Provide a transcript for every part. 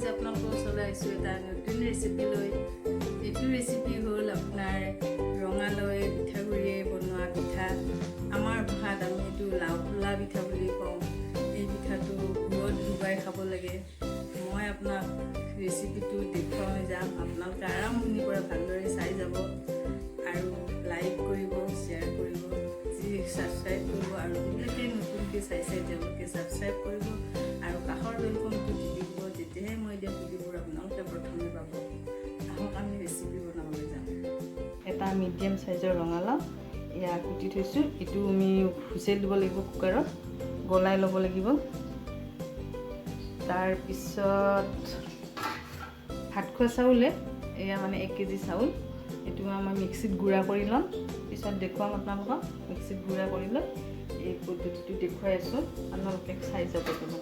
আজি আপোনালোকৰ ওচৰলৈ আহিছোঁ এটা নতুন ৰেচিপি লৈ। এইটো ৰেচিপি হ'ল আপোনাৰ ৰঙালাওৱে পিঠাগুড়িয়ে বনোৱা পিঠা। আমাৰ ভাষাত আমি এইটো লাও খোলা পিঠা বুলি কওঁ। এই পিঠাটো গুড়ত ডুবাই খাব লাগে। মই আপোনাক ৰেচিপিটো দেখুৱাই যাম। আপোনালোকে আৰম্ভণিৰ পৰা ভালদৰে চাই যাব আৰু লাইক কৰিব, শ্বেয়াৰ কৰিব, যি ছাবস্ক্ৰাইব কৰিব আৰু যিবিলাকে নতুনকৈ চাইছে তেওঁলোকে ছাবস্ক্ৰাইব কৰিব আৰু কাষৰ বেলকনটো টিপি দিব। তেতিয়াহে মই দিয়া ভিডিঅ'বোৰ আপোনালোকে প্ৰথমে পাব। আহক আমি ৰেচিপি বনাবলৈ যাম। এটা মিডিয়াম চাইজৰ ৰঙালাও এয়া কুটি থৈছোঁ। এইটো আমি হুইচেল দিব লাগিব, কুকাৰত গলাই ল'ব লাগিব। তাৰপিছত ভাত খোৱা চাউলে এয়া মানে 1 কেজি চাউল, এইটো মই মিক্সিত গুড়া কৰি ল'ম। পিছত দেখুৱাম আপোনালোকক মিক্সিত গুড়া কৰি লৈ এই পদ্ধতিটো দেখুৱাই আছোঁ, আপোনালোকে চাই যাব পাৰিব।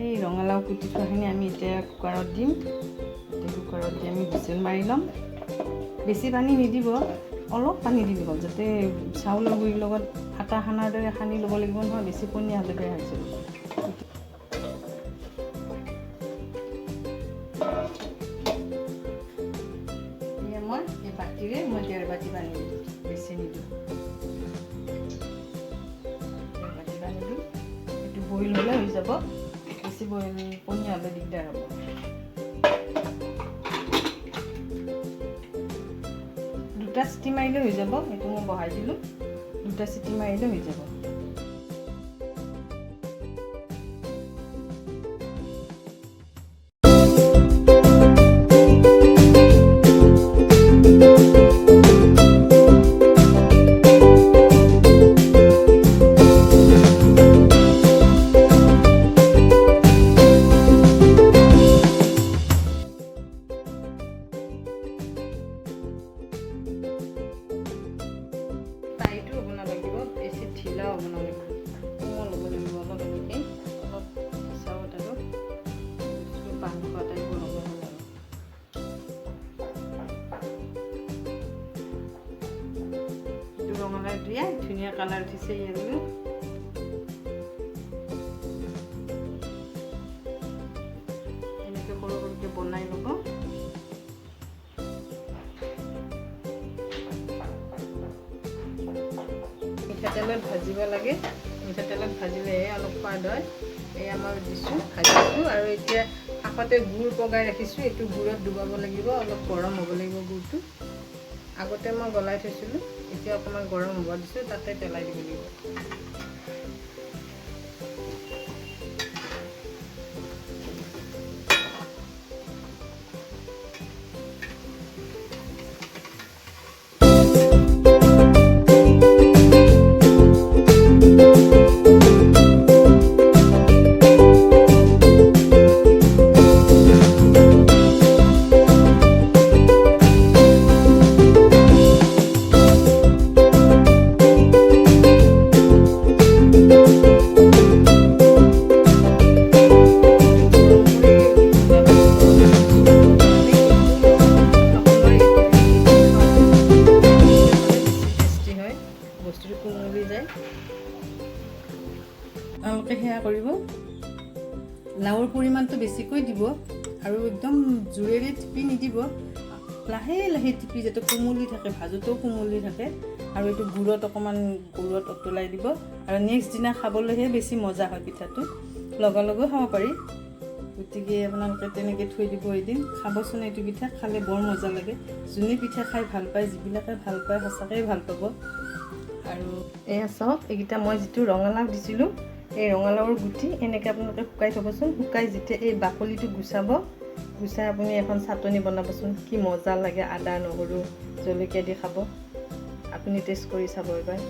এই ৰঙালাও কুটি থোৱাখিনি আমি এতিয়া কুকাৰত দিম। কুকাৰত দি আমি হুইচেল মাৰি ল'ম। বেছি পানী নিদিব, অলপ পানী দি দিব, যাতে চাউলৰ গুড়িৰ লগত আটা সানাৰ দৰে সানি ল'ব লাগিব নহয়, বেছি পনীয়া হ'লে বেয়া হৈ যাব। এতিয়া মই এই বাতিৰে 1.5 বাতি পানী দিম, বেছি নিদিওঁ। 1.5 বাতি পানী দিম। এইটো বইল হ'লে হৈ যাব, বেছি বইল পনীয়া হ'লে দিগদাৰ হ'ব। দুটা চিটি মাৰিলে হৈ যাব। এইটো মই বহাই দিলোঁ, দুটা চিটি মাৰিলে হৈ যাব। টাইটো হ'ব নালাগিব, বেছি ঢিলা হ'ব নালাগিব, কোমল হ'ব লাগিব। অলপ এনেকৈ অলপ চাউত আৰু পান খোৱা টাইপৰ হ'ব নালাগে। এইটো ৰঙালাও দিয়ে ধুনীয়া কালাৰ উঠিছে। ইয়ালৈ এনেকৈ সৰু সৰুকৈ বনাই ল'ব। মিঠাতেলত ভাজিব লাগে, মিঠাতেলত ভাজিলেহে অলপ সোৱাদ হয়। এয়া মই দিছোঁ, ভাজিছোঁ আৰু এতিয়া কাষতে গুড় পগাই ৰাখিছোঁ। এইটো গুড়ত ডুবাব লাগিব, অলপ গৰম হ'ব লাগিব গুড়টো। আগতে মই গলাই থৈছিলোঁ, এতিয়া অকণমান গৰম হ'ব দিছোঁ, তাতে পেলাই দিব লাগিব। বস্তুটো কোমলি যায়। আপোনালোকে সেয়া কৰিব। লাওৰ পৰিমাণটো বেছিকৈ দিব আৰু একদম জোৰেৰে টিপি নিদিব, লাহে লাহে টিপি যাতে কোমলি থাকে, ভাজোতেও কোমলি থাকে। আৰু এইটো গুড়ত অকণমান গুড়ত উতলাই দিব আৰু নেক্সট দিনা খাবলৈহে বেছি মজা হয় পিঠাটো। লগালগো খাব পাৰি, গতিকে আপোনালোকে তেনেকৈ থৈ দিব এদিন। খাবচোন, এইটো পিঠা খালে বৰ মজা লাগে। যোনে পিঠা খাই ভাল পায়, যিবিলাকে ভাল পায় সঁচাকৈ ভাল পাব। আৰু এয়া চাওক, এইকেইটা মই যিটো ৰঙালাও দিছিলোঁ, এই ৰঙালাওৰ গুটি এনেকৈ আপোনালোকে শুকাই থ'বচোন। শুকাই যেতিয়া এই বাকলিটো গুচাব, গুচাই আপুনি এখন চাটনি বনাবচোন, কি মজা লাগে। আদা নহৰু জলকীয়া দি খাব, আপুনি টেষ্ট কৰি চাব এবাৰ।